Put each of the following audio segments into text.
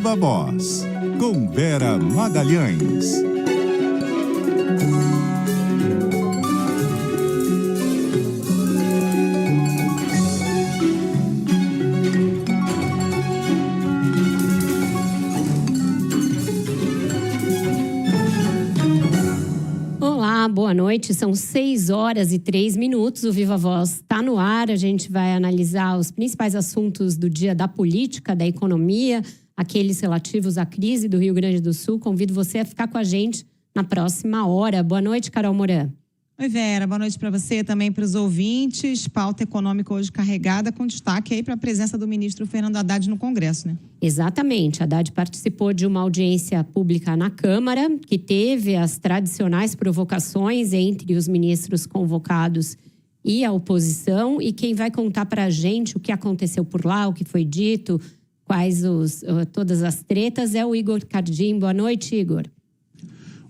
Viva Voz, com Vera Magalhães. Olá, boa noite. São 6h03. O Viva Voz está no ar. A gente vai analisar os principais assuntos do dia da política, da economia, aqueles relativos à crise do Rio Grande do Sul. Convido você a ficar com a gente na próxima hora. Boa noite, Carol Moran. Oi, Vera. Boa noite para você, também para os ouvintes. Pauta econômica hoje carregada, com destaque aí para a presença do ministro Fernando Haddad no Congresso, né? Exatamente. Haddad participou de uma audiência pública na Câmara, que teve as tradicionais provocações entre os ministros convocados e a oposição. E quem vai contar para a gente o que aconteceu por lá, o que foi dito, todas as tretas, é o Igor Cardim. Boa noite, Igor.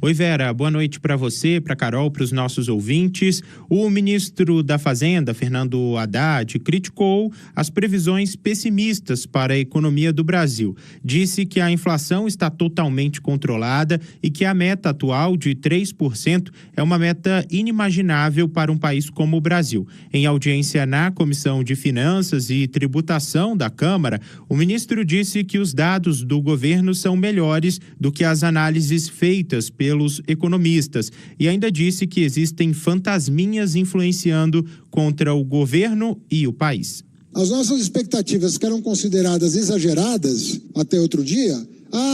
Oi, Vera. Boa noite para você, para Carol, para os nossos ouvintes. O ministro da Fazenda, Fernando Haddad, criticou as previsões pessimistas para a economia do Brasil. Disse que a inflação está totalmente controlada e que a meta atual de 3% é uma meta inimaginável para um país como o Brasil. Em audiência na Comissão de Finanças e Tributação da Câmara, o ministro disse que os dados do governo são melhores do que as análises feitas pelos economistas e ainda disse que existem fantasminhas influenciando contra o governo e o país. As nossas expectativas que eram consideradas exageradas até outro dia,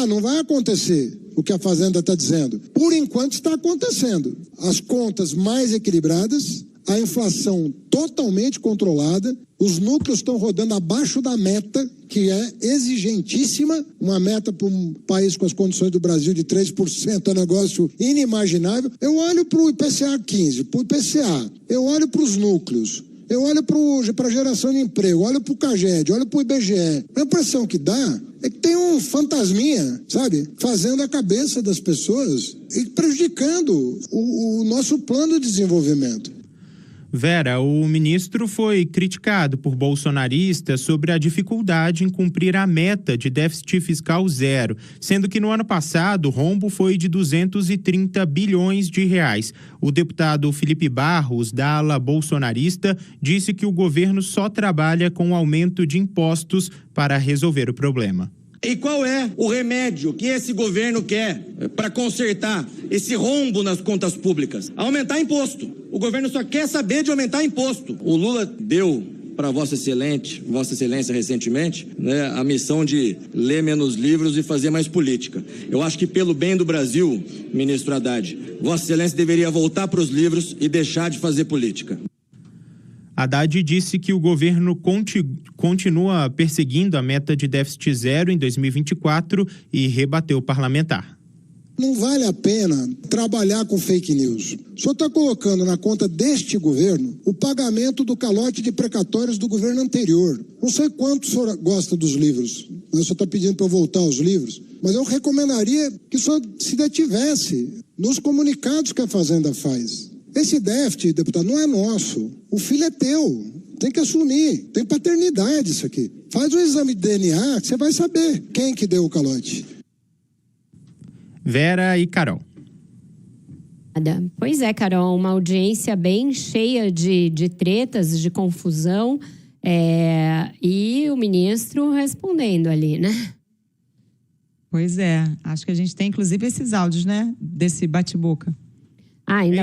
não vai acontecer o que a Fazenda está dizendo. Por enquanto está acontecendo. As contas mais equilibradas, a inflação totalmente controlada, os núcleos estão rodando abaixo da meta, que é exigentíssima. Uma meta para um país com as condições do Brasil de 3% é um negócio inimaginável. Eu olho para o IPCA 15, para o IPCA, eu olho para os núcleos, eu olho para a geração de emprego, olho para o CAGED, olho para o IBGE. A impressão que dá é que tem um fantasminha, sabe, fazendo a cabeça das pessoas e prejudicando o nosso plano de desenvolvimento. Vera, o ministro foi criticado por bolsonaristas sobre a dificuldade em cumprir a meta de déficit fiscal zero, sendo que no ano passado o rombo foi de 230 bilhões de reais. O deputado Felipe Barros, da ala bolsonarista, disse que o governo só trabalha com aumento de impostos para resolver o problema. E qual é o remédio que esse governo quer para consertar esse rombo nas contas públicas? Aumentar imposto. O governo só quer saber de aumentar imposto. O Lula deu para Vossa Excelência recentemente, né, a missão de ler menos livros e fazer mais política. Eu acho que pelo bem do Brasil, ministro Haddad, Vossa Excelência deveria voltar para os livros e deixar de fazer política. Haddad disse que o governo continua perseguindo a meta de déficit zero em 2024 e rebateu o parlamentar. Não vale a pena trabalhar com fake news. O senhor está colocando na conta deste governo o pagamento do calote de precatórios do governo anterior. Não sei quanto o senhor gosta dos livros, mas o senhor está pedindo para eu voltar aos livros, mas eu recomendaria que o senhor se detivesse nos comunicados que a Fazenda faz. Esse déficit, deputado, não é nosso. O filho é teu. Tem que assumir. Tem paternidade isso aqui. Faz um exame de DNA que você vai saber quem que deu o calote. Vera e Carol. Pois é, Carol, uma audiência bem cheia de tretas, de confusão, e o ministro respondendo ali, né? Pois é, acho que a gente tem inclusive esses áudios, né, desse bate-boca.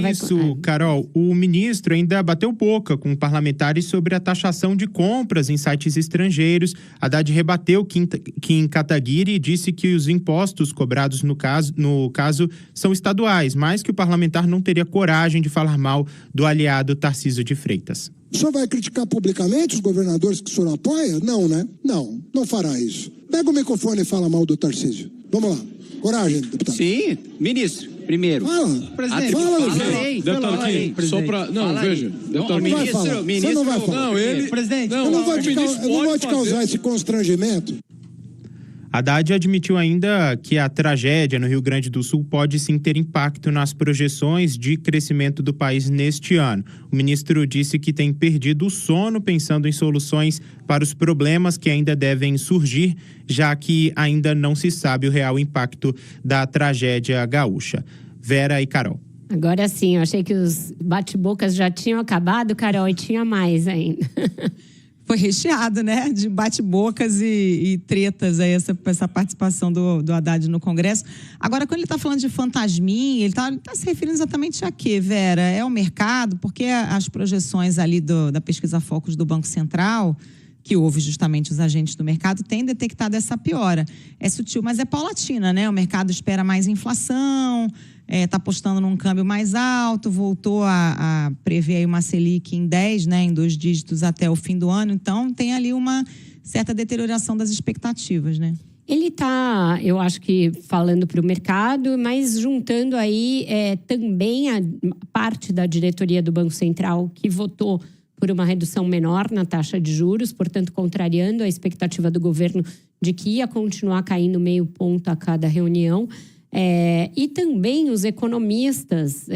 Isso, Carol. O ministro ainda bateu boca com parlamentares sobre a taxação de compras em sites estrangeiros. Haddad rebateu Kim Kataguiri e disse que os impostos cobrados no caso são estaduais, mas que o parlamentar não teria coragem de falar mal do aliado Tarcísio de Freitas. O senhor vai criticar publicamente os governadores que o senhor apoia? Não, né? Não fará isso. Pega o microfone e fala mal do Tarcísio. Vamos lá. Coragem, deputado. Sim, ministro. Primeiro. Fala. Presidente, Fala, só para... Não, veja. Deputado, não vai falar. Você não vai falar. Não, ele... Presidente. Eu não vou te causar esse constrangimento. Haddad admitiu ainda que a tragédia no Rio Grande do Sul pode sim ter impacto nas projeções de crescimento do país neste ano. O ministro disse que tem perdido o sono pensando em soluções para os problemas que ainda devem surgir, já que ainda não se sabe o real impacto da tragédia gaúcha. Vera e Carol. Agora sim, eu achei que os bate-bocas já tinham acabado, Carol, e tinha mais ainda. Foi recheado, né, de bate-bocas e tretas aí, essa participação do Haddad no Congresso. Agora, quando ele está falando de fantasminha, ele tá se referindo exatamente a quê, Vera? É o mercado? Porque as projeções ali da pesquisa Focus do Banco Central, que ouve justamente os agentes do mercado, têm detectado essa piora. É sutil, mas é paulatina, né? O mercado espera mais inflação, está apostando num câmbio mais alto, voltou a prever aí uma Selic em 10, né, em 2 dígitos até o fim do ano. Então, tem ali uma certa deterioração das expectativas, né? Ele está, eu acho que, falando para o mercado, mas juntando aí também a parte da diretoria do Banco Central que votou por uma redução menor na taxa de juros, portanto, contrariando a expectativa do governo de que ia continuar caindo meio ponto a cada reunião. E também os economistas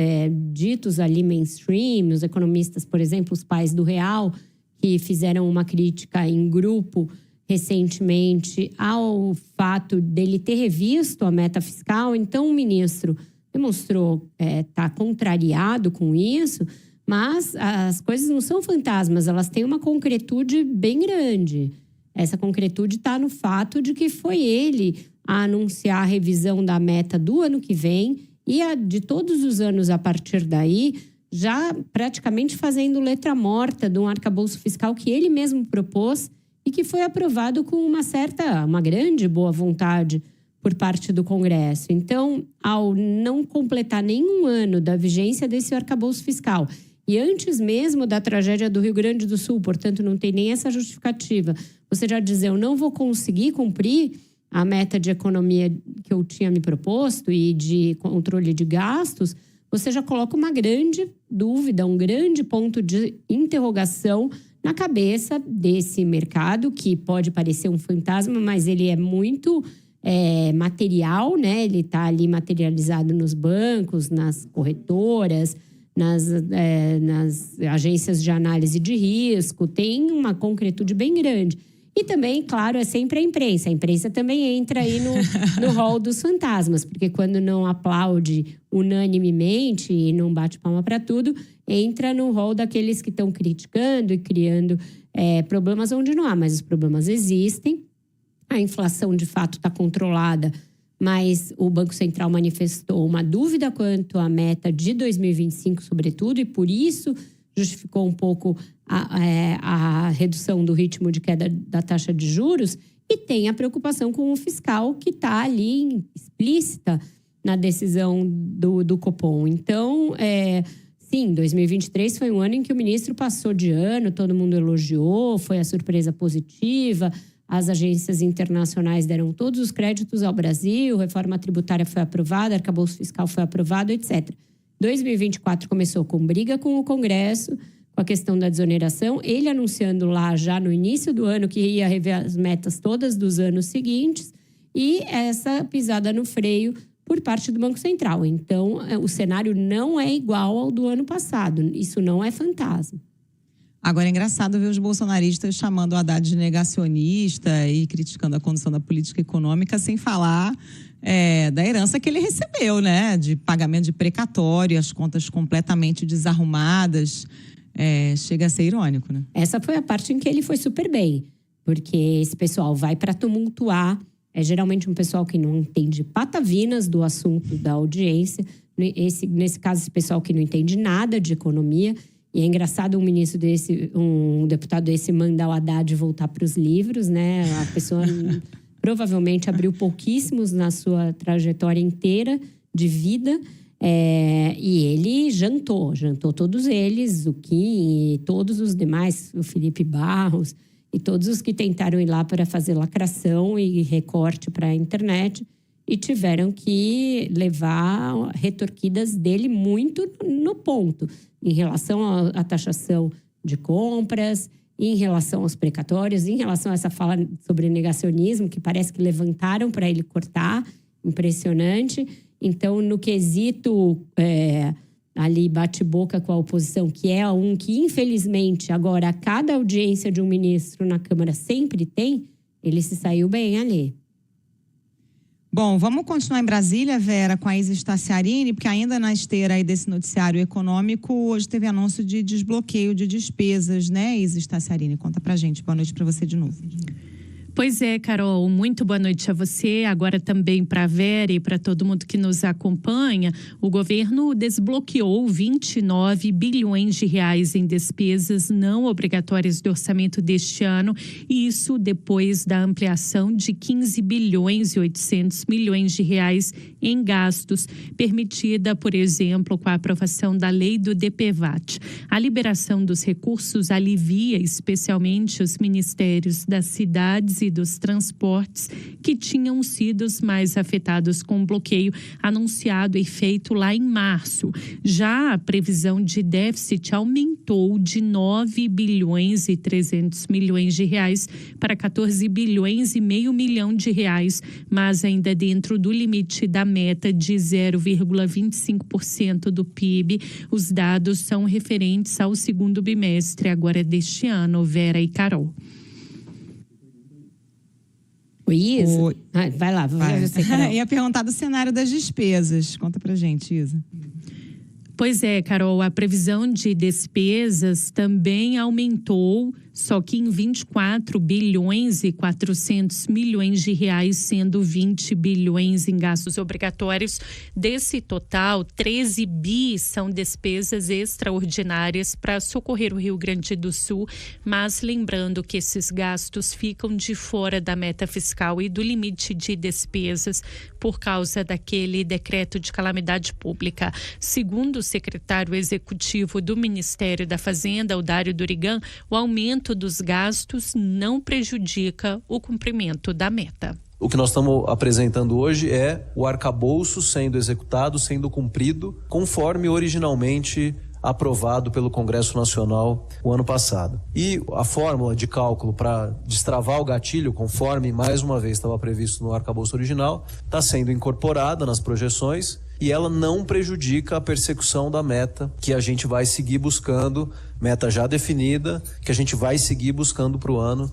ditos ali mainstream, os economistas, por exemplo, os pais do Real, que fizeram uma crítica em grupo recentemente ao fato dele ter revisto a meta fiscal. Então, o ministro demonstrou estar contrariado com isso, mas as coisas não são fantasmas, elas têm uma concretude bem grande. Essa concretude está no fato de que foi ele a anunciar a revisão da meta do ano que vem e a de todos os anos a partir daí, já praticamente fazendo letra morta de um arcabouço fiscal que ele mesmo propôs e que foi aprovado com uma grande boa vontade por parte do Congresso. Então, ao não completar nenhum ano da vigência desse arcabouço fiscal e antes mesmo da tragédia do Rio Grande do Sul, portanto, não tem nem essa justificativa, você já dizer, eu não vou conseguir cumprir a meta de economia que eu tinha me proposto e de controle de gastos, você já coloca uma grande dúvida, um grande ponto de interrogação na cabeça desse mercado, que pode parecer um fantasma, mas ele é muito material, né? Ele está ali materializado nos bancos, nas corretoras, nas agências de análise de risco, tem uma concretude bem grande. E também, claro, é sempre a imprensa. A imprensa também entra aí no rol dos fantasmas, porque quando não aplaude unanimemente e não bate palma para tudo, entra no rol daqueles que estão criticando e criando problemas onde não há, mas os problemas existem. A inflação, de fato, está controlada, mas o Banco Central manifestou uma dúvida quanto à meta de 2025, sobretudo, e por isso justificou um pouco a redução do ritmo de queda da taxa de juros, e tem a preocupação com o fiscal que está ali explícita na decisão do Copom. Então, sim, 2023 foi um ano em que o ministro passou de ano, todo mundo elogiou, foi a surpresa positiva, as agências internacionais deram todos os créditos ao Brasil, reforma tributária foi aprovada, arcabouço fiscal foi aprovado, etc. 2024 começou com briga com o Congresso, com a questão da desoneração, ele anunciando lá já no início do ano que ia rever as metas todas dos anos seguintes e essa pisada no freio por parte do Banco Central. Então, o cenário não é igual ao do ano passado, isso não é fantasma. Agora, é engraçado ver os bolsonaristas chamando o Haddad de negacionista e criticando a condução da política econômica sem falar da herança que ele recebeu, né? De pagamento de precatório, as contas completamente desarrumadas. Chega a ser irônico, né? Essa foi a parte em que ele foi super bem, porque esse pessoal vai para tumultuar. É geralmente um pessoal que não entende patavinas do assunto da audiência. Nesse caso, esse pessoal que não entende nada de economia. E é engraçado um deputado desse mandar o Haddad voltar para os livros, né? A pessoa provavelmente abriu pouquíssimos na sua trajetória inteira de vida. E ele jantou todos eles, o Kim e todos os demais, o Felipe Barros e todos os que tentaram ir lá para fazer lacração e recorte para a internet e tiveram que levar retorquidas dele muito no ponto, em relação à taxação de compras em relação aos precatórios, em relação a essa fala sobre negacionismo, que parece que levantaram para ele cortar, impressionante. Então, no quesito ali bate-boca com a oposição, que é um que, infelizmente, agora a cada audiência de um ministro na Câmara sempre tem, ele se saiu bem ali. Bom, vamos continuar em Brasília, Vera, com a Isis Taciarini, porque ainda na esteira aí desse noticiário econômico, hoje teve anúncio de desbloqueio de despesas, né, Isis Taciarini? Conta pra gente. Boa noite para você de novo. Pois é, Carol, muito boa noite a você, agora também para a Vera e para todo mundo que nos acompanha. O governo desbloqueou 29 bilhões de reais em despesas não obrigatórias do orçamento deste ano, e isso depois da ampliação de 15 bilhões e 800 milhões de reais em gastos, permitida, por exemplo, com a aprovação da lei do DPVAT. A liberação dos recursos alivia especialmente os ministérios das cidades e dos transportes, que tinham sido os mais afetados com o bloqueio anunciado e feito lá em março. Já a previsão de déficit aumentou de 9 bilhões e 300 milhões de reais para 14 bilhões e meio milhão de reais, mas ainda dentro do limite da meta de 0,25% do PIB. Os dados são referentes ao segundo bimestre agora deste ano, Vera e Carol. Isa? Vai lá, vai você, Carol. Ia perguntar do cenário das despesas. Conta pra gente, Isa. Pois é, Carol, a previsão de despesas também aumentou, só que em 24 bilhões e 400 milhões de reais, sendo 20 bilhões em gastos obrigatórios. Desse total, 13 bi são despesas extraordinárias para socorrer o Rio Grande do Sul, mas lembrando que esses gastos ficam de fora da meta fiscal e do limite de despesas por causa daquele decreto de calamidade pública. Segundo o secretário executivo do Ministério da Fazenda, o Dário Durigan, o aumento dos gastos não prejudica o cumprimento da meta. O que nós estamos apresentando hoje é o arcabouço sendo executado, sendo cumprido, conforme originalmente aprovado pelo Congresso Nacional o ano passado. E a fórmula de cálculo para destravar o gatilho, conforme mais uma vez estava previsto no arcabouço original, está sendo incorporada nas projeções e ela não prejudica a persecução da meta que a gente vai seguir buscando, meta já definida, que a gente vai seguir buscando para o ano.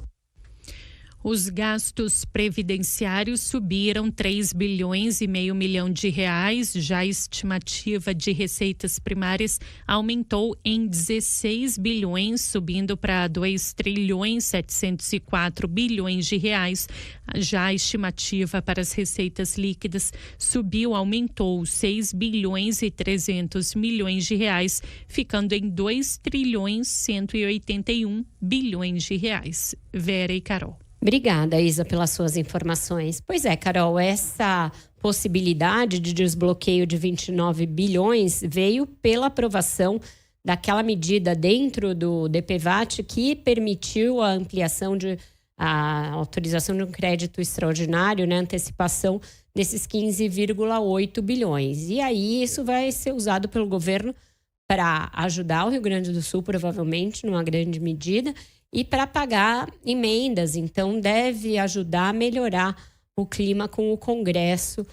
Os gastos previdenciários subiram 3 bilhões e meio milhão de reais, já a estimativa de receitas primárias aumentou em 16 bilhões, subindo para 2 trilhões 704 bilhões de reais. Já a estimativa para as receitas líquidas aumentou 6 bilhões e 300 milhões de reais, ficando em 2 trilhões 181 bilhões de reais. Vera e Carol. Obrigada, Isa, pelas suas informações. Pois é, Carol, essa possibilidade de desbloqueio de 29 bilhões veio pela aprovação daquela medida dentro do DPVAT que permitiu a ampliação a autorização de um crédito extraordinário, né, antecipação desses 15,8 bilhões. E aí isso vai ser usado pelo governo para ajudar o Rio Grande do Sul, provavelmente, numa grande medida, e para pagar emendas. Então, deve ajudar a melhorar o clima com o Congresso,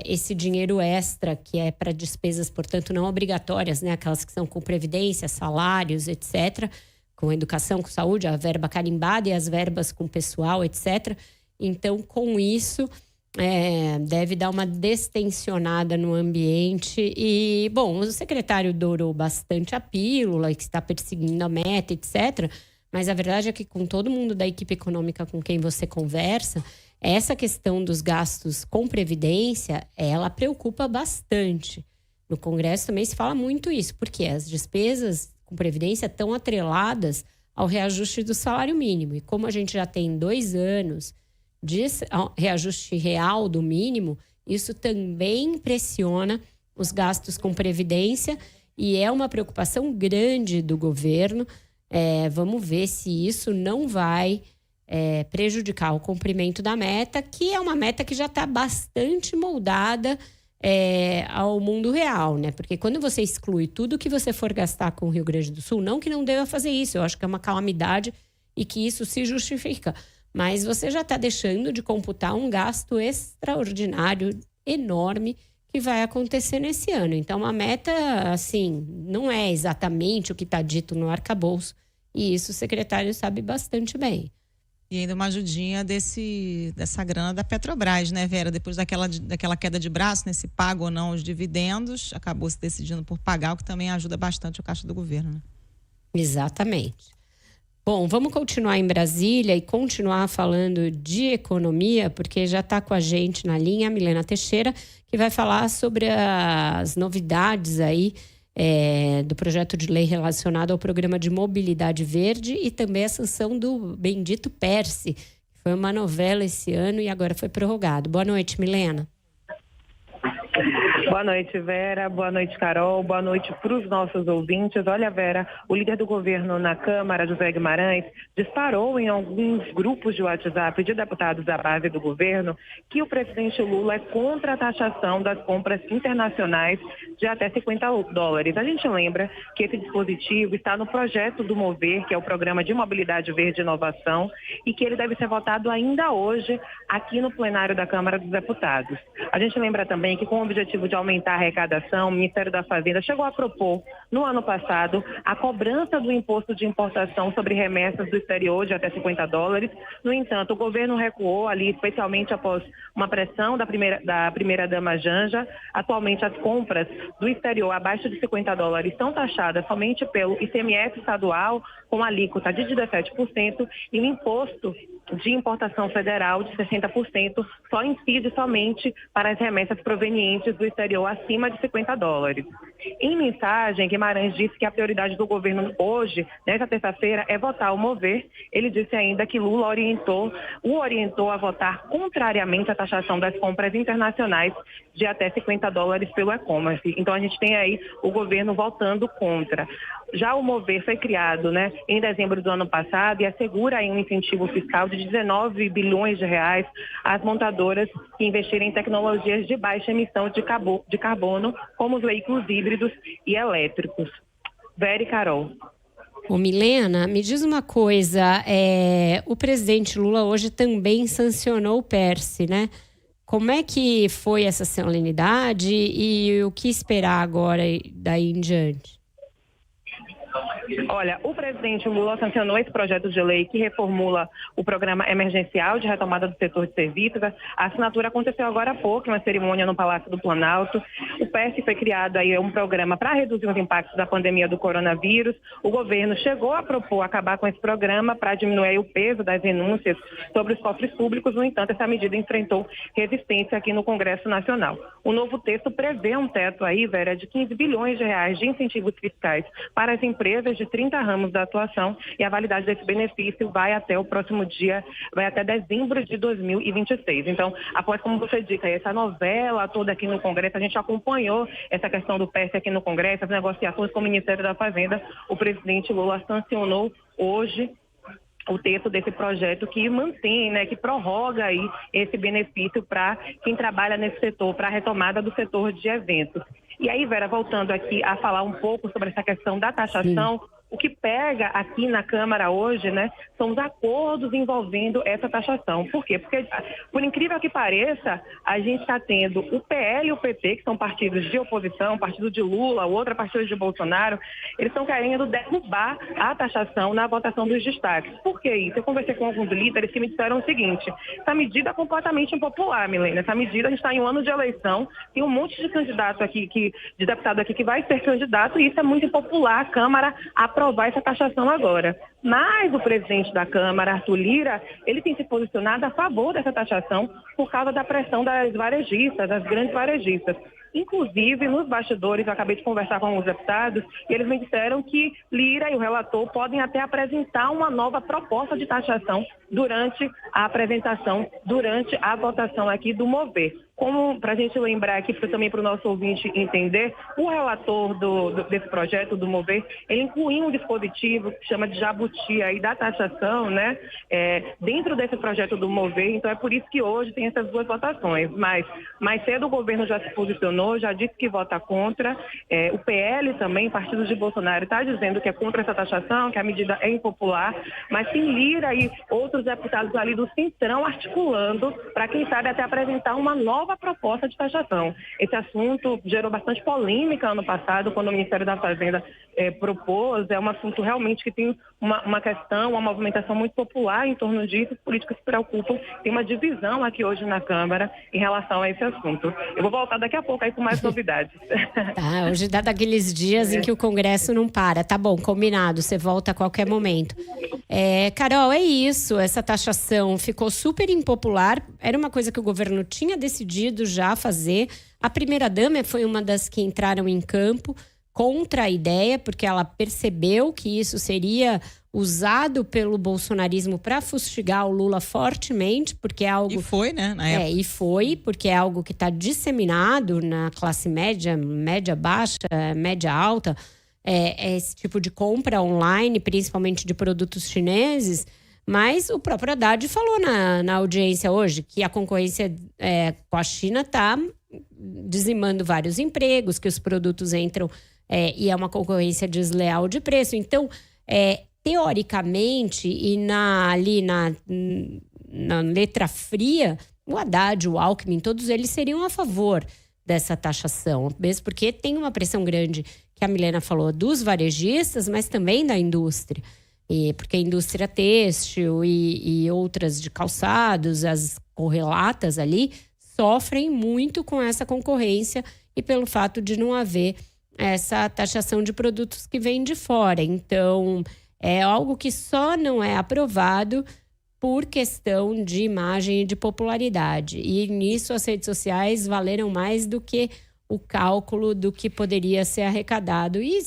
esse dinheiro extra, que é para despesas, portanto, não obrigatórias, né? Aquelas que são com previdência, salários, etc., com educação, com saúde, a verba carimbada e as verbas com pessoal, etc. Então, com isso, deve dar uma destensionada no ambiente. E, bom, o secretário dourou bastante a pílula, que está perseguindo a meta, etc., mas a verdade é que com todo mundo da equipe econômica com quem você conversa, essa questão dos gastos com previdência, ela preocupa bastante. No Congresso também se fala muito isso, porque as despesas com previdência estão atreladas ao reajuste do salário mínimo. E como a gente já tem 2 anos de reajuste real do mínimo, isso também pressiona os gastos com previdência e é uma preocupação grande do governo. Vamos ver se isso não vai prejudicar o cumprimento da meta, que é uma meta que já está bastante moldada ao mundo real, né? Porque quando você exclui tudo que você for gastar com o Rio Grande do Sul, não que não deva fazer isso, eu acho que é uma calamidade e que isso se justifica. Mas você já está deixando de computar um gasto extraordinário, enorme, que vai acontecer nesse ano. Então, a meta, assim, não é exatamente o que está dito no arcabouço. E isso o secretário sabe bastante bem. E ainda uma ajudinha dessa grana da Petrobras, né, Vera? Depois daquela queda de braço, né, se paga ou não os dividendos, acabou se decidindo por pagar, o que também ajuda bastante o caixa do governo, né? Exatamente. Bom, vamos continuar em Brasília e continuar falando de economia, porque já está com a gente na linha a Milena Teixeira, que vai falar sobre as novidades aí do projeto de lei relacionado ao programa de mobilidade verde e também a sanção do bendito PERSE, que foi uma novela esse ano e agora foi prorrogado. Boa noite, Milena. Boa noite, Vera. Boa noite, Carol. Boa noite para os nossos ouvintes. Olha, Vera, o líder do governo na Câmara, José Guimarães, disparou em alguns grupos de WhatsApp de deputados da base do governo que o presidente Lula é contra a taxação das compras internacionais de até $50. A gente lembra que esse dispositivo está no projeto do Mover, que é o Programa de Mobilidade Verde e Inovação, e que ele deve ser votado ainda hoje aqui no plenário da Câmara dos Deputados. A gente lembra também que, com o objetivo de aumentar a arrecadação, o Ministério da Fazenda chegou a propor, no ano passado, a cobrança do imposto de importação sobre remessas do exterior de até $50. No entanto, o governo recuou ali, especialmente após uma pressão da primeira-dama Janja. Atualmente, as compras do exterior abaixo de $50 são taxadas somente pelo ICMS estadual, com alíquota de 17%, e o imposto de importação federal de 60% só incide somente para as remessas provenientes do exterior acima de $50. Em mensagem, Guimarães disse que a prioridade do governo hoje, nesta terça-feira, é votar o Mover. Ele disse ainda que Lula o orientou a votar contrariamente à taxação das compras internacionais de até $50 pelo e-commerce. Então, a gente tem aí o governo votando contra. Já o Mover foi criado, né, em dezembro do ano passado e assegura aí um incentivo fiscal de 19 bilhões de reais às montadoras que investirem em tecnologias de baixa emissão de carbono, como os veículos híbridos e elétricos. Vera e Carol. Ô Milena, me diz uma coisa, o presidente Lula hoje também sancionou o PERSE, né? Como é que foi essa solenidade e o que esperar agora daí em diante? Olha, o presidente Lula sancionou esse projeto de lei que reformula o programa emergencial de retomada do setor de serviços. A assinatura aconteceu agora há pouco, em uma cerimônia no Palácio do Planalto. O PERSE foi criado aí um programa para reduzir os impactos da pandemia do coronavírus. O governo chegou a propor acabar com esse programa para diminuir o peso das renúncias sobre os cofres públicos. No entanto, essa medida enfrentou resistência aqui no Congresso Nacional. O novo texto prevê um teto aí, Vera, de 15 bilhões de reais de incentivos fiscais para as empresas de 30 ramos da atuação, e a validade desse benefício vai até o próximo dia, vai até dezembro de 2026. Então, após, como você disse, essa novela toda aqui no Congresso, a gente acompanhou essa questão do PERSE aqui no Congresso, as negociações com o Ministério da Fazenda. O presidente Lula sancionou hoje o texto desse projeto que mantém, né, que prorroga aí esse benefício para quem trabalha nesse setor, para a retomada do setor de eventos. E aí, Vera, voltando aqui a falar um pouco sobre essa questão da taxação, o que pega aqui na Câmara hoje, né, são os acordos envolvendo essa taxação. Por quê? Porque, por incrível que pareça, a gente está tendo o PL e o PT, que são partidos de oposição, partido de Lula, o outro é partido de Bolsonaro, eles estão querendo derrubar a taxação na votação dos destaques. Por que isso? Eu conversei com alguns líderes que me disseram o seguinte: essa medida é completamente impopular, Milena. Essa medida, a gente está em um ano de eleição, tem um monte de candidato aqui, de deputado aqui que vai ser candidato, e isso é muito impopular, a Câmara aprovar essa taxação agora. Mas o presidente da Câmara, Arthur Lira, ele tem se posicionado a favor dessa taxação por causa da pressão das varejistas, das grandes varejistas. Inclusive, nos bastidores, eu acabei de conversar com alguns deputados e eles me disseram que Lira e o relator podem até apresentar uma nova proposta de taxação durante a apresentação, durante a votação aqui do Mover. como para a gente lembrar aqui, também para o nosso ouvinte entender, o relator desse projeto, do Mover, ele incluiu um dispositivo que chama de jabuti aí da taxação, né, dentro desse projeto do Mover. Então é por isso que hoje tem essas duas votações. Mas mais cedo o governo já se posicionou, já disse que vota contra. O PL também, partido de Bolsonaro, está dizendo que é contra essa taxação, que a medida é impopular. Mas tem Lira e outros deputados ali do Centrão articulando para, quem sabe, até apresentar uma nova proposta de taxação. Esse assunto gerou bastante polêmica ano passado, quando o Ministério da Fazenda propôs. É um assunto realmente que tem uma questão, uma movimentação muito popular em torno disso. Os políticos se preocupam. Tem uma divisão aqui hoje na Câmara em relação a esse assunto. Eu vou voltar daqui a pouco aí com mais novidades. Tá, hoje dá daqueles dias em que o Congresso não para. Tá bom, combinado, você volta a qualquer momento. Carol, é isso. Essa taxação ficou super impopular. Era uma coisa que o governo tinha decidido já fazer. A primeira-dama foi uma das que entraram em campo contra a ideia, porque ela percebeu que isso seria usado pelo bolsonarismo para fustigar o Lula fortemente, porque é algo... E foi, né? Na época. E foi, porque é algo que está disseminado na classe média, média baixa, média alta, esse tipo de compra online, principalmente de produtos chineses. Mas o próprio Haddad falou na audiência hoje que a concorrência com a China está dizimando vários empregos, que os produtos entram e é uma concorrência desleal de preço. Então, teoricamente, e ali na letra fria, o Haddad, o Alckmin, todos eles seriam a favor dessa taxação, mesmo porque tem uma pressão grande, que a Milena falou, dos varejistas, mas também da indústria. Porque a indústria têxtil e outras de calçados, as correlatas ali, sofrem muito com essa concorrência e pelo fato de não haver essa taxação de produtos que vêm de fora. Então, é algo que só não é aprovado por questão de imagem e de popularidade. E nisso as redes sociais valeram mais do que o cálculo do que poderia ser arrecadado. E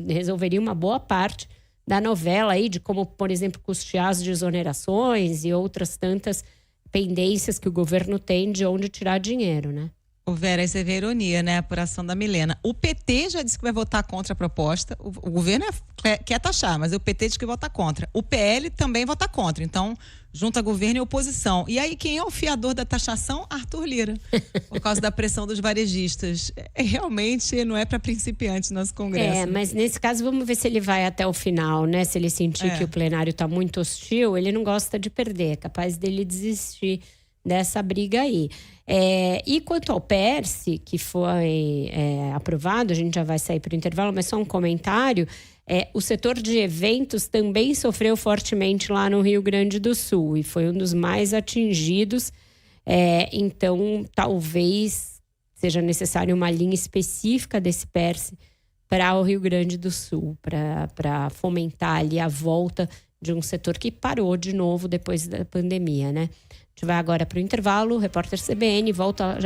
resolveria uma boa parte da novela aí, de como, por exemplo, custear as desonerações e outras tantas pendências que o governo tem de onde tirar dinheiro, né? Ô Vera, isso é ver ironia, né? A apuração da Milena. O PT já disse que vai votar contra a proposta. O governo quer taxar, mas o PT diz que vota contra. O PL também vota contra. Então, junta governo e oposição. E aí, quem é o fiador da taxação? Arthur Lira. Por causa da pressão dos varejistas. Realmente não é para principiantes nosso Congresso. Mas nesse caso, vamos ver se ele vai até o final, né? Se ele sentir que o plenário está muito hostil, ele não gosta de perder. É capaz dele desistir dessa briga aí. E quanto ao PERSE, que foi aprovado, a gente já vai sair para o intervalo, mas só um comentário, o setor de eventos também sofreu fortemente lá no Rio Grande do Sul e foi um dos mais atingidos, então talvez seja necessário uma linha específica desse PERSE para o Rio Grande do Sul, para fomentar ali a volta de um setor que parou de novo depois da pandemia, né? A gente vai agora para o intervalo, o repórter CBN volta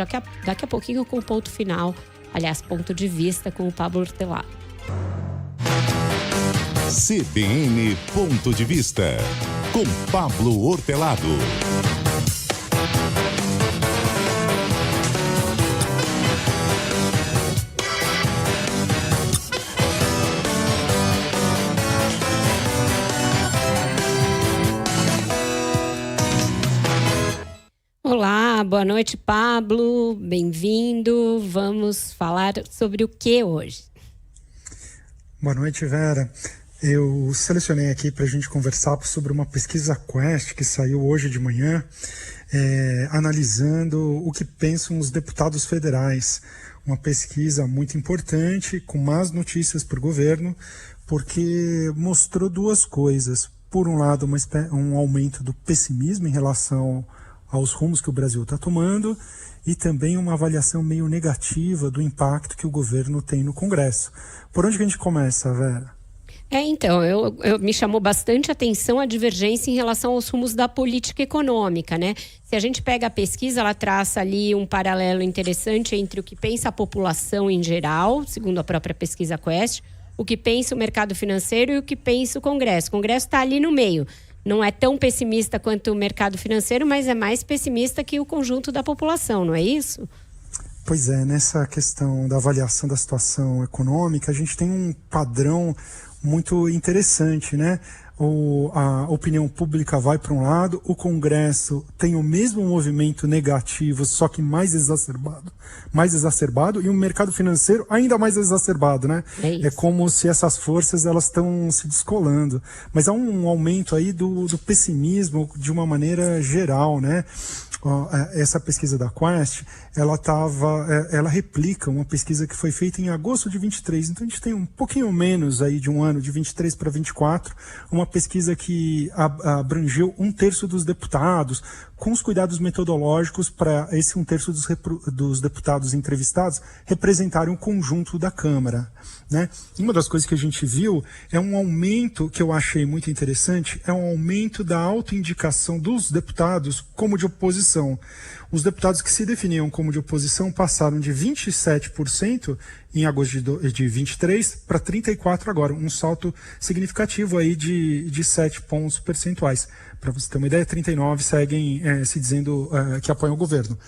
daqui a pouquinho com o ponto final, aliás, ponto de vista com o Pablo Hortelado. CBN Ponto de Vista, com Pablo Hortelado. Olá, boa noite, Pablo, bem-vindo. Vamos falar sobre o que hoje? Boa noite, Vera. Eu selecionei aqui para a gente conversar sobre uma pesquisa Quest que saiu hoje de manhã, analisando o que pensam os deputados federais. Uma pesquisa muito importante, com más notícias para o governo, porque mostrou duas coisas. Por um lado, um aumento do pessimismo em relação aos rumos que o Brasil está tomando e também uma avaliação meio negativa do impacto que o governo tem no Congresso. Por onde que a gente começa, Vera? Então, me chamou bastante atenção a divergência em relação aos rumos da política econômica, né? Se a gente pega a pesquisa, ela traça ali um paralelo interessante entre o que pensa a população em geral, segundo a própria pesquisa Quest, o que pensa o mercado financeiro e o que pensa o Congresso. O Congresso está ali no meio. não é tão pessimista quanto o mercado financeiro, mas é mais pessimista que o conjunto da população, não é isso? Pois é, nessa questão da avaliação da situação econômica, a gente tem um padrão muito interessante, né? A opinião pública vai para um lado, o Congresso tem o mesmo movimento negativo, só que mais exacerbado, e o mercado financeiro ainda mais exacerbado, né? É como se essas forças elas estão se descolando. Mas há um aumento aí do pessimismo de uma maneira geral, né? Essa pesquisa da Quest, ela replica uma pesquisa que foi feita em agosto de 23, então a gente tem um pouquinho menos aí de um ano, de 23 para 24, uma pesquisa que abrangeu 1/3 dos deputados, com os cuidados metodológicos para esse 1/3 dos deputados entrevistados representarem o conjunto da Câmara, né? Uma das coisas que a gente viu é um aumento, que eu achei muito interessante, é um aumento da autoindicação dos deputados como de oposição. Os deputados que se definiam como de oposição passaram de 27% em agosto de 23 para 34% agora, um salto significativo aí de 7 pontos percentuais. Para você ter uma ideia, 39 seguem se dizendo que apoiam o governo.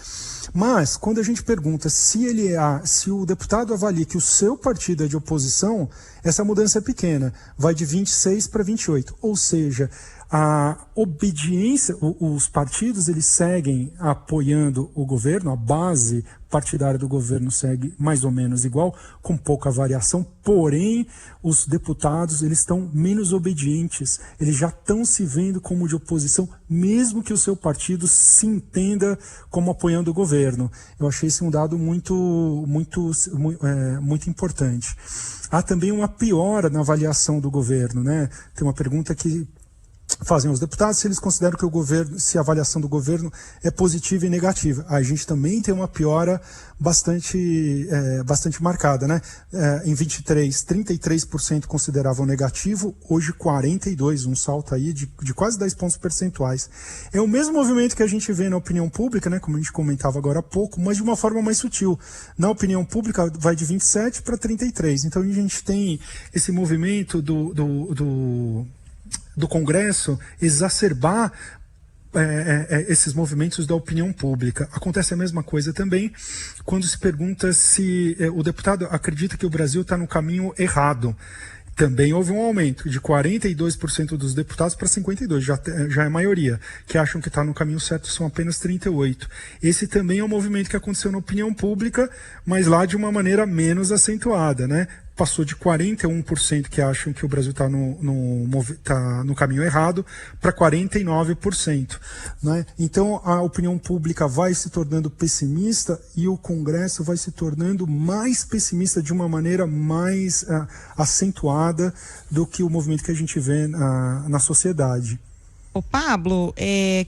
Mas, quando a gente pergunta se o deputado avalia que o seu partido é de oposição, essa mudança é pequena, vai de 26 para 28, ou seja, a obediência, os partidos eles seguem apoiando o governo, a base partidária do governo segue mais ou menos igual, com pouca variação, porém os deputados eles estão menos obedientes, eles já estão se vendo como de oposição, mesmo que o seu partido se entenda como apoiando o governo. Eu achei esse um dado muito importante. Há também uma piora na avaliação do governo, né? Tem uma pergunta que fazem os deputados se eles consideram que se a avaliação do governo é positiva e negativa. A gente também tem uma piora bastante marcada, né? Em 23, 33% consideravam negativo, hoje 42%, um salto aí de quase 10 pontos percentuais. É o mesmo movimento que a gente vê na opinião pública, né? Como a gente comentava agora há pouco, mas de uma forma mais sutil. Na opinião pública vai de 27 para 33%. Então a gente tem esse movimento do Congresso exacerbar esses movimentos da opinião pública. Acontece a mesma coisa também quando se pergunta se o deputado acredita que o Brasil está no caminho errado. Também houve um aumento de 42% dos deputados para 52%, já é a maioria, que acham que está no caminho certo, são apenas 38%. Esse também é um movimento que aconteceu na opinião pública, mas lá de uma maneira menos acentuada, né? Passou de 41% que acham que o Brasil está no caminho errado para 49%. Né? Então, a opinião pública vai se tornando pessimista e o Congresso vai se tornando mais pessimista de uma maneira mais acentuada do que o movimento que a gente vê na sociedade. Ô Pablo,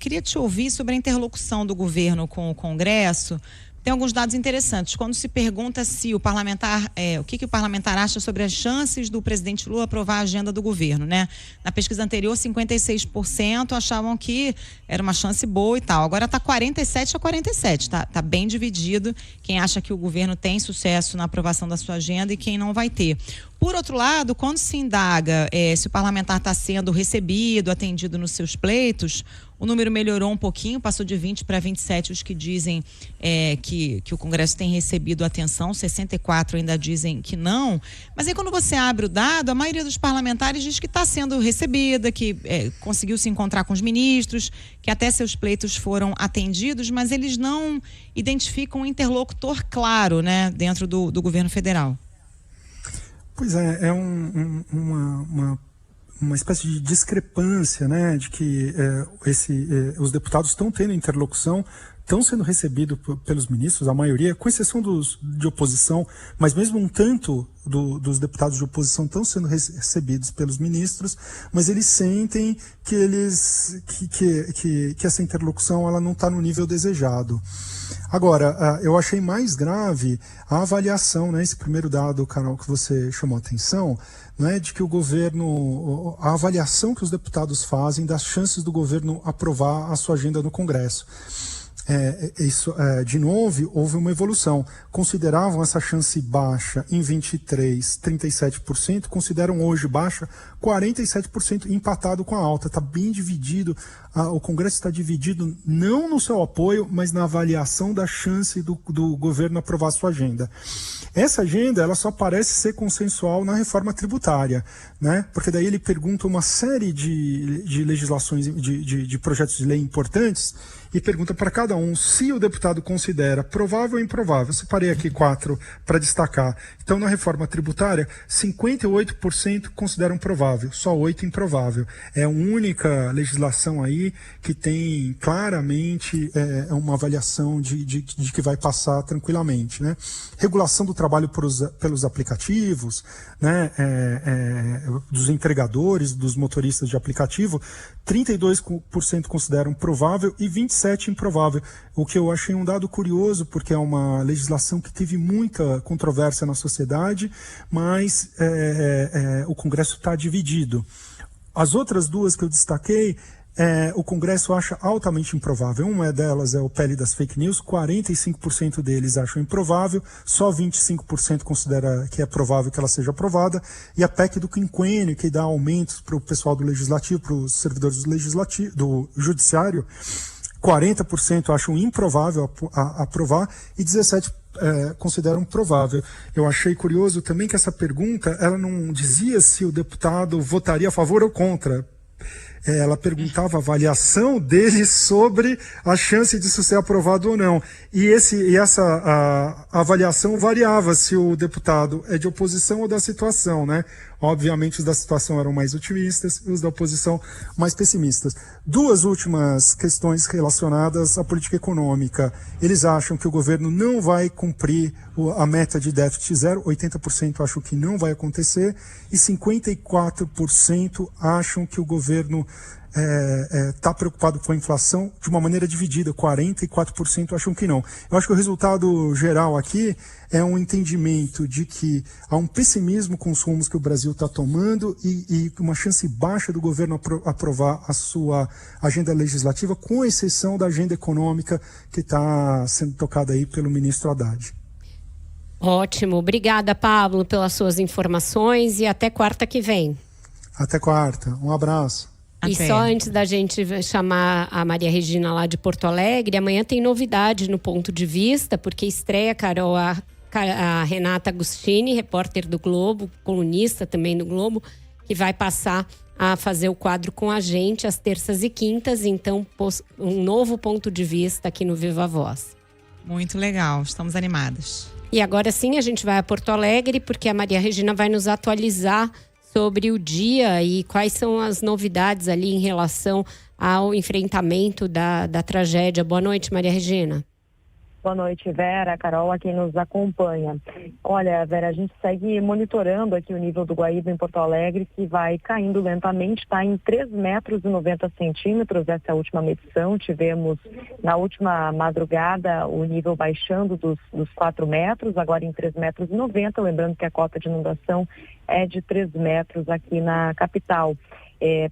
queria te ouvir sobre a interlocução do governo com o Congresso. Tem alguns dados interessantes. Quando se pergunta se o parlamentar, o que o parlamentar acha sobre as chances do presidente Lula aprovar a agenda do governo, né? Na pesquisa anterior, 56% achavam que era uma chance boa e tal. Agora está 47-47, tá bem dividido. Quem acha que o governo tem sucesso na aprovação da sua agenda e quem não vai ter. Por outro lado, quando se indaga se o parlamentar está sendo recebido, atendido nos seus pleitos, o número melhorou um pouquinho, passou de 20 para 27 os que dizem que o Congresso tem recebido atenção, 64 ainda dizem que não. Mas aí quando você abre o dado, a maioria dos parlamentares diz que está sendo recebida, que conseguiu se encontrar com os ministros, que até seus pleitos foram atendidos, mas eles não identificam um interlocutor claro, né, dentro do governo federal. Pois é uma espécie de discrepância, né, de que os deputados estão tendo interlocução, estão sendo recebidos pelos ministros, a maioria, com exceção dos de oposição, mas mesmo um tanto dos deputados de oposição estão sendo recebidos pelos ministros, mas eles sentem que essa interlocução ela não está no nível desejado. Agora, eu achei mais grave a avaliação, né, esse primeiro dado, Carol, que você chamou a atenção, né, de que o governo, a avaliação que os deputados fazem das chances do governo aprovar a sua agenda no Congresso. de novo, houve uma evolução. Consideravam essa chance baixa em 23, 37%, consideram hoje baixa 47%, empatado com a alta. Está bem dividido, o Congresso está dividido não no seu apoio, mas na avaliação da chance do governo aprovar sua agenda. Essa agenda ela só parece ser consensual na reforma tributária, né? Porque daí ele pergunta uma série de legislações, de projetos de lei importantes, e pergunta para cada um se o deputado considera provável ou improvável. Separei aqui 4 para destacar. Então, na reforma tributária, 58% consideram provável, só 8% improvável. É a única legislação aí que tem claramente uma avaliação de que vai passar tranquilamente, né? Regulação do trabalho pelos aplicativos, né? Dos entregadores, dos motoristas de aplicativo, 32% consideram provável e 27% improvável, o que eu achei um dado curioso, porque é uma legislação que teve muita controvérsia na sociedade, mas o Congresso está dividido. As outras duas que eu destaquei, o Congresso acha altamente improvável. Uma delas é o PL das fake news, 45% deles acham improvável, só 25% considera que é provável que ela seja aprovada, e a PEC do quinquênio, que dá aumentos para o pessoal do Legislativo, para os servidores do Judiciário, 40% acham improvável aprovar e 17% consideram provável. Eu achei curioso também que essa pergunta, ela não dizia se o deputado votaria a favor ou contra. Ela perguntava a avaliação dele sobre a chance disso ser aprovado ou não. E essa avaliação variava se o deputado é de oposição ou da situação, né? Obviamente os da situação eram mais otimistas e os da oposição mais pessimistas. Duas últimas questões relacionadas à política econômica. Eles acham que o governo não vai cumprir a meta de déficit zero, 80% acham que não vai acontecer e 54% acham que o governo está preocupado com a inflação de uma maneira dividida, 44% acham que não. Eu acho que o resultado geral aqui é um entendimento de que há um pessimismo com os rumos que o Brasil está tomando e uma chance baixa do governo aprovar a sua agenda legislativa, com exceção da agenda econômica que está sendo tocada aí pelo ministro Haddad. Ótimo. Obrigada, Pablo, pelas suas informações e até quarta que vem. Até quarta. Um abraço. E só antes da gente chamar a Maria Regina lá de Porto Alegre, amanhã tem novidade no Ponto de Vista, porque estreia, Carol, a Renata Agostini, repórter do Globo, colunista também do Globo, que vai passar a fazer o quadro com a gente às terças e quintas. Então, um novo ponto de vista aqui no Viva Voz. Muito legal, estamos animadas. E agora sim a gente vai a Porto Alegre, porque a Maria Regina vai nos atualizar sobre o dia e quais são as novidades ali em relação ao enfrentamento da tragédia. Boa noite, Maria Regina. Boa noite, Vera, Carol, a quem nos acompanha. Olha, Vera, a gente segue monitorando aqui o nível do Guaíba em Porto Alegre, que vai caindo lentamente, está em 3,90 metros. Essa é a última medição. Tivemos na última madrugada o nível baixando dos 4 metros, agora em 3,90 metros. Lembrando que a cota de inundação é de 3 metros aqui na capital.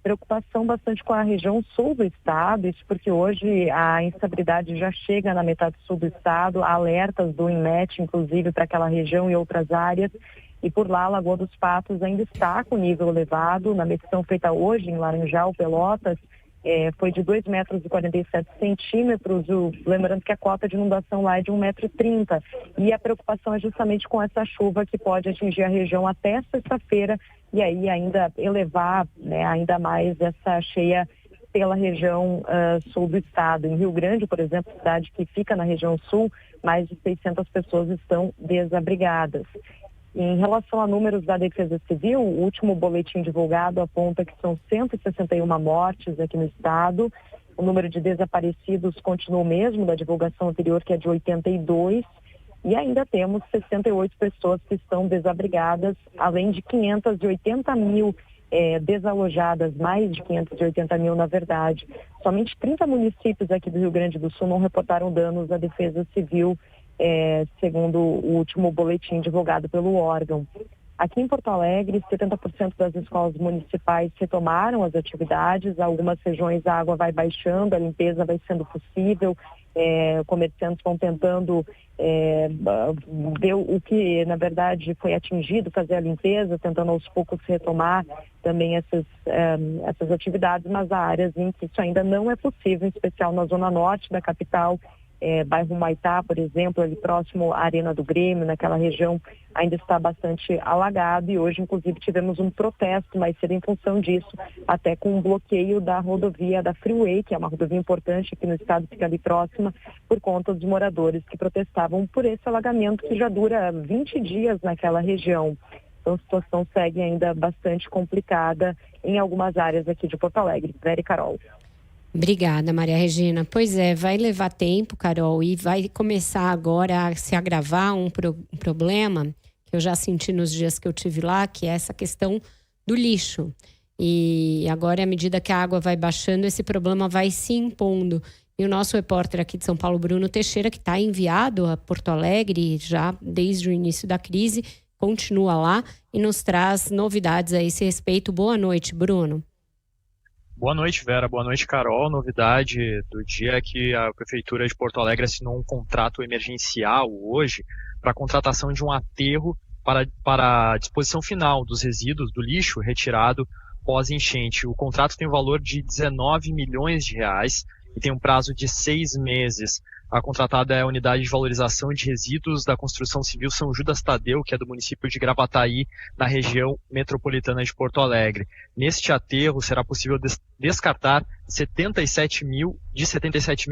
Preocupação bastante com a região sul do estado, isso porque hoje a instabilidade já chega na metade sul do estado, há alertas do INMET, inclusive, para aquela região e outras áreas, e por lá a Lagoa dos Patos ainda está com nível elevado. Na medição feita hoje em Laranjal, Pelotas, foi de 2,47 metros, lembrando que a cota de inundação lá é de 1,30 m. E a preocupação é justamente com essa chuva que pode atingir a região até sexta-feira e aí ainda elevar, né, ainda mais essa cheia pela região sul do estado. Em Rio Grande, por exemplo, cidade que fica na região sul, mais de 600 pessoas estão desabrigadas. Em relação a números da Defesa Civil, o último boletim divulgado aponta que são 161 mortes aqui no estado. O número de desaparecidos continua o mesmo da divulgação anterior, que é de 82. E ainda temos 68 pessoas que estão desabrigadas, além de 580 mil desalojadas, mais de 580 mil na verdade. Somente 30 municípios aqui do Rio Grande do Sul não reportaram danos à Defesa Civil, segundo o último boletim divulgado pelo órgão. Aqui em Porto Alegre, 70% das escolas municipais retomaram as atividades. Algumas regiões a água vai baixando, a limpeza vai sendo possível. Comerciantes vão tentando ver o que, na verdade, foi atingido, fazer a limpeza, tentando aos poucos retomar também essas atividades, mas há áreas em que isso ainda não é possível, em especial na zona norte da capital. Bairro Humaitá, por exemplo, ali próximo à Arena do Grêmio, naquela região ainda está bastante alagado, e hoje, inclusive, tivemos um protesto mais cedo em função disso, até com um bloqueio da rodovia da Freeway, que é uma rodovia importante aqui no estado, fica ali próxima, por conta dos moradores que protestavam por esse alagamento que já dura 20 dias naquela região. Então a situação segue ainda bastante complicada em algumas áreas aqui de Porto Alegre. Vera e Carol. Obrigada, Maria Regina. Pois é, vai levar tempo, Carol, e vai começar agora a se agravar um problema que eu já senti nos dias que eu tive lá, que é essa questão do lixo. E agora, à medida que a água vai baixando, esse problema vai se impondo. E o nosso repórter aqui de São Paulo, Bruno Teixeira, que está enviado a Porto Alegre já desde o início da crise, continua lá e nos traz novidades a esse respeito. Boa noite, Bruno. Boa noite, Vera. Boa noite, Carol. Novidade do dia é que a Prefeitura de Porto Alegre assinou um contrato emergencial hoje para a contratação de um aterro para a disposição final dos resíduos do lixo retirado pós-enchente. O contrato tem o valor de 19 milhões de reais e tem um prazo de 6 meses. A contratada é a Unidade de Valorização de Resíduos da Construção Civil São Judas Tadeu, que é do município de Gravataí, na região metropolitana de Porto Alegre. Neste aterro será possível descartar 77 mil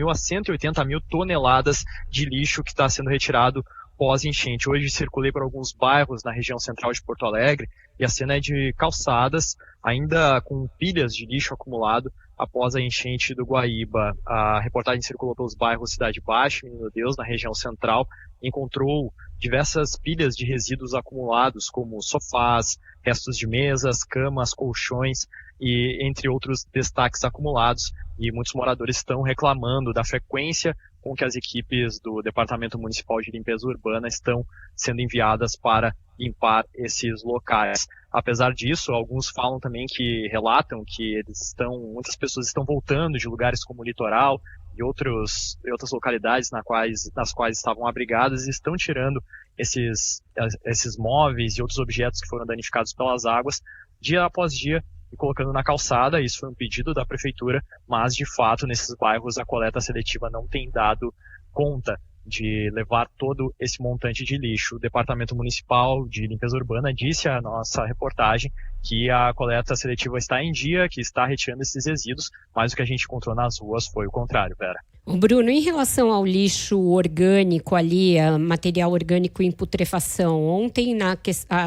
a 180 mil toneladas de lixo que está sendo retirado pós-enchente. Hoje circulei por alguns bairros na região central de Porto Alegre e a cena é de calçadas, ainda com pilhas de lixo acumulado após a enchente do Guaíba. A reportagem circulou pelos bairros Cidade Baixa e Menino Deus, na região central, e encontrou diversas pilhas de resíduos acumulados, como sofás, restos de mesas, camas, colchões e entre outros destaques acumulados. E muitos moradores estão reclamando da frequência com que as equipes do Departamento Municipal de Limpeza Urbana estão sendo enviadas para limpar esses locais. Apesar disso, alguns falam também relatam que muitas pessoas estão voltando de lugares como o litoral e outras localidades nas quais estavam abrigadas e estão tirando esses móveis e outros objetos que foram danificados pelas águas dia após dia e colocando na calçada. Isso foi um pedido da prefeitura, mas de fato nesses bairros a coleta seletiva não tem dado conta de levar todo esse montante de lixo. O Departamento Municipal de Limpeza Urbana disse à nossa reportagem que a coleta seletiva está em dia, que está retirando esses resíduos, mas o que a gente encontrou nas ruas foi o contrário, Vera. Bruno, em relação ao lixo orgânico ali, material orgânico em putrefação, ontem na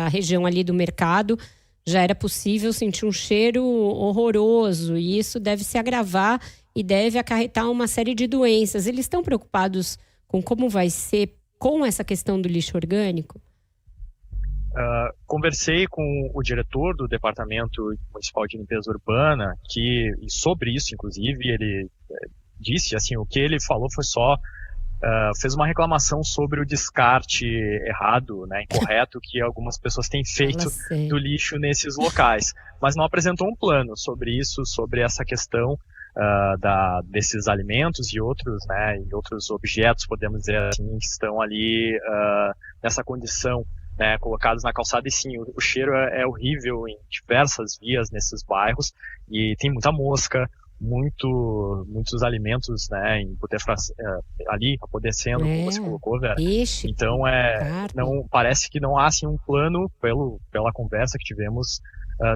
região ali do mercado já era possível sentir um cheiro horroroso e isso deve se agravar e deve acarretar uma série de doenças. Eles estão preocupados com como vai ser com essa questão do lixo orgânico? Conversei com o diretor do Departamento Municipal de Limpeza Urbana, e sobre isso, inclusive, ele disse, assim, o que ele falou foi só, fez uma reclamação sobre o descarte errado, né, incorreto, que algumas pessoas têm feito do lixo nesses locais, mas não apresentou um plano sobre isso, sobre essa questão desses alimentos e outros, né, e outros objetos, podemos dizer assim, que estão ali nessa condição, né, colocados na calçada. E sim, o cheiro é horrível em diversas vias nesses bairros e tem muita mosca, muitos alimentos, né, ali apodrecendo, como você colocou, Vera. Então não parece que não há assim um plano pela conversa que tivemos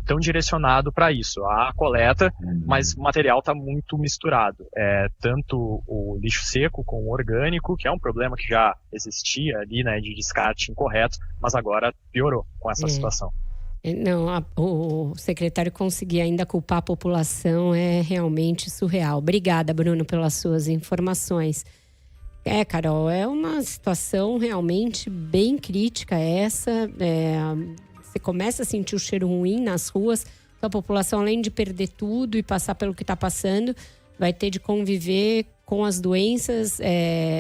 tão direcionado para isso. Há a coleta, mas o material está muito misturado. Tanto o lixo seco com o orgânico, que é um problema que já existia ali, né, de descarte incorreto, mas agora piorou com essa situação. Não, o secretário conseguir ainda culpar a população é realmente surreal. Obrigada, Bruno, pelas suas informações. Carol, é uma situação realmente bem crítica essa. Você começa a sentir o cheiro ruim nas ruas, então a população, além de perder tudo e passar pelo que está passando, vai ter de conviver com as doenças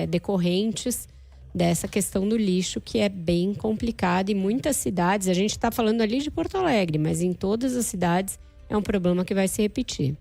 decorrentes dessa questão do lixo, que é bem complicada. E muitas cidades, a gente está falando ali de Porto Alegre, mas em todas as cidades é um problema que vai se repetir.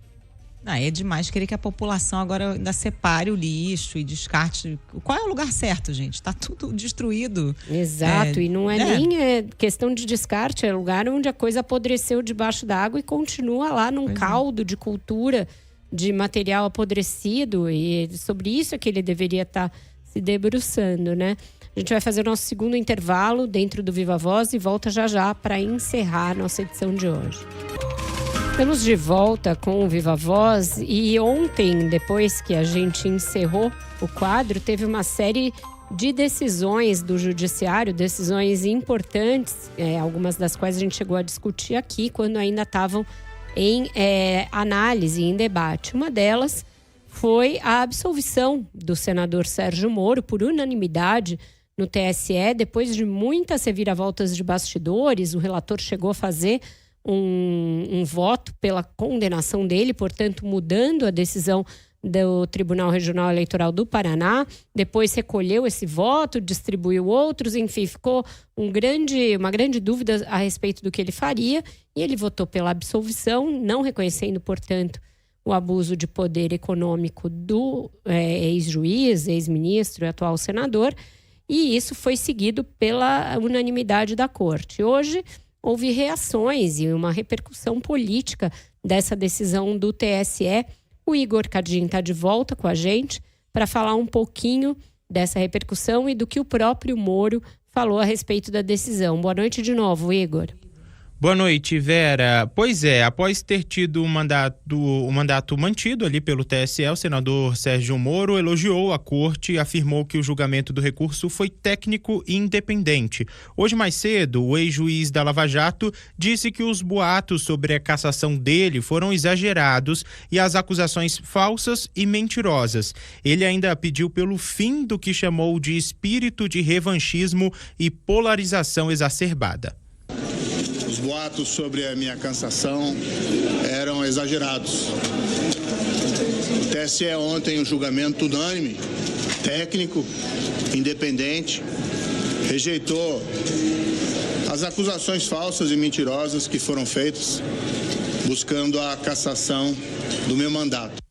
É demais querer que a população agora ainda separe o lixo e descarte. Qual é o lugar certo, gente? Está tudo destruído. Exato, e não é nem questão de descarte, é lugar onde a coisa apodreceu debaixo d'água e continua lá num caldo de cultura, de material apodrecido. E sobre isso é que ele deveria estar se debruçando, né? A gente vai fazer o nosso segundo intervalo dentro do Viva Voz e volta já para encerrar a nossa edição de hoje. Estamos de volta com o Viva Voz e ontem, depois que a gente encerrou o quadro, teve uma série de decisões do judiciário, decisões importantes, algumas das quais a gente chegou a discutir aqui quando ainda estavam em análise, em debate. Uma delas foi a absolvição do senador Sérgio Moro por unanimidade no TSE, depois de muitas reviravoltas de bastidores. O relator chegou a fazer um voto pela condenação dele, portanto, mudando a decisão do Tribunal Regional Eleitoral do Paraná. Depois recolheu esse voto, distribuiu outros, enfim, ficou uma grande dúvida a respeito do que ele faria. E ele votou pela absolvição, não reconhecendo, portanto, o abuso de poder econômico do ex-juiz, ex-ministro e atual senador. E isso foi seguido pela unanimidade da Corte. Hoje houve reações e uma repercussão política dessa decisão do TSE. O Igor Cardin está de volta com a gente para falar um pouquinho dessa repercussão e do que o próprio Moro falou a respeito da decisão. Boa noite de novo, Igor. Boa noite, Vera. Pois é, após ter tido o mandato mantido ali pelo TSE, o senador Sérgio Moro elogiou a corte e afirmou que o julgamento do recurso foi técnico e independente. Hoje mais cedo, o ex-juiz da Lava Jato disse que os boatos sobre a cassação dele foram exagerados e as acusações falsas e mentirosas. Ele ainda pediu pelo fim do que chamou de espírito de revanchismo e polarização exacerbada. Os boatos sobre a minha cassação eram exagerados. O TSE ontem, um julgamento unânime, técnico, independente, rejeitou as acusações falsas e mentirosas que foram feitas, buscando a cassação do meu mandato.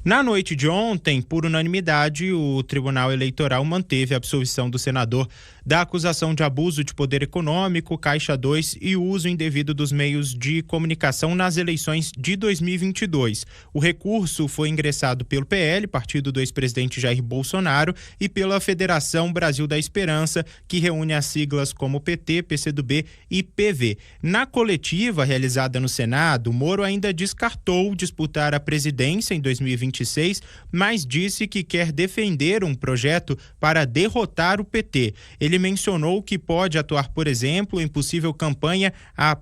Na noite de ontem, por unanimidade, o Tribunal Eleitoral manteve a absolvição do senador da acusação de abuso de poder econômico, Caixa 2 e uso indevido dos meios de comunicação nas eleições de 2022. O recurso foi ingressado pelo PL, partido do ex-presidente Jair Bolsonaro, e pela Federação Brasil da Esperança, que reúne as siglas como PT, PCdoB e PV. Na coletiva realizada no Senado, Moro ainda descartou disputar a presidência em 2026, mas disse que quer defender um projeto para derrotar o PT. Ele mencionou que pode atuar, por exemplo, em possível campanha à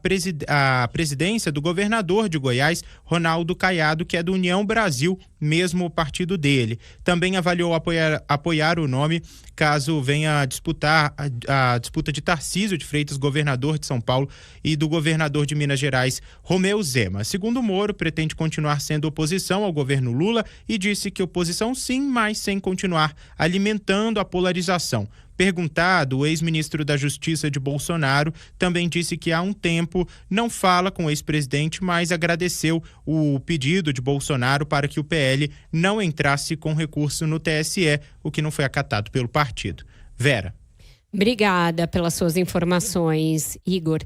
presidência do governador de Goiás, Ronaldo Caiado, que é do União Brasil, mesmo o partido dele. Também avaliou apoiar o nome caso venha a disputar a disputa de Tarcísio de Freitas, governador de São Paulo, e do governador de Minas Gerais, Romeu Zema. Segundo Moro, pretende continuar sendo oposição ao governo Lula e disse que oposição sim, mas sem continuar alimentando a polarização. Perguntado, o ex-ministro da Justiça de Bolsonaro também disse que há um tempo não fala com o ex-presidente, mas agradeceu o pedido de Bolsonaro para que o PL não entrasse com recurso no TSE, o que não foi acatado pelo partido. Vera. Obrigada pelas suas informações, Igor.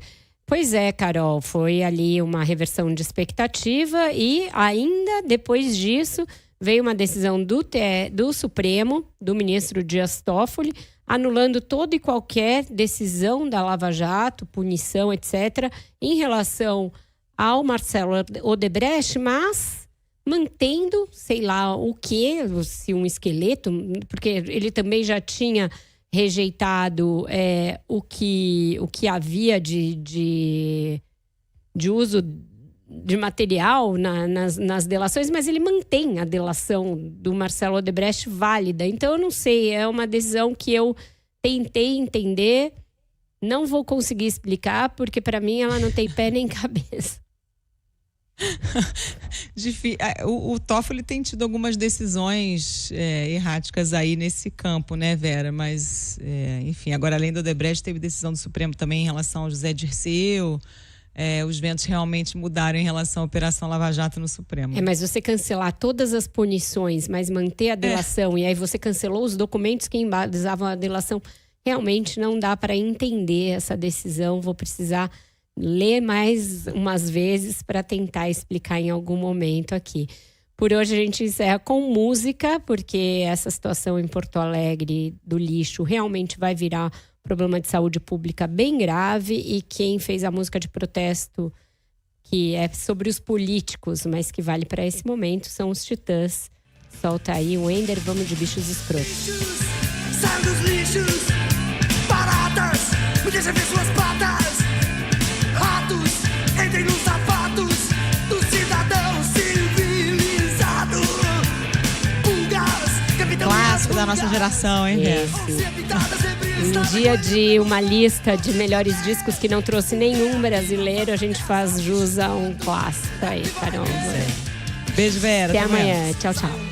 Pois é, Carol, foi ali uma reversão de expectativa e ainda depois disso veio uma decisão do Supremo, do ministro Dias Toffoli, anulando toda e qualquer decisão da Lava Jato, punição, etc., em relação ao Marcelo Odebrecht, mas mantendo, sei lá o quê, se um esqueleto, porque ele também já tinha rejeitado o que havia de uso de material nas delações, mas ele mantém a delação do Marcelo Odebrecht válida. Então, eu não sei, é uma decisão que eu tentei entender, não vou conseguir explicar, porque para mim ela não tem pé nem cabeça. O Toffoli tem tido algumas decisões erráticas aí nesse campo, né, Vera? Mas, enfim, agora além do Odebrecht, teve decisão do Supremo também em relação ao José Dirceu. Os ventos realmente mudaram em relação à Operação Lava Jato no Supremo. Mas você cancelar todas as punições, mas manter a delação, e aí você cancelou os documentos que embasavam a delação, realmente não dá para entender essa decisão. Vou precisar ler mais umas vezes para tentar explicar em algum momento aqui. Por hoje a gente encerra com música, porque essa situação em Porto Alegre do lixo realmente vai virar problema de saúde pública bem grave, e quem fez a música de protesto, que é sobre os políticos, mas que vale para esse momento, são os Titãs. Solta aí o Ender, vamos de Bichos Escrotos. Sai dos lixos, baratas, me deixa ver suas patas. Ratos, entrem nos sapatos do cidadão civilizado. Pulgas, capitão. Clássico da nossa geração, hein, No dia de uma lista de melhores discos que não trouxe nenhum brasileiro, a gente faz jus a um clássico aí, caramba. Beijo, Vera. Até amanhã. Tchau, tchau.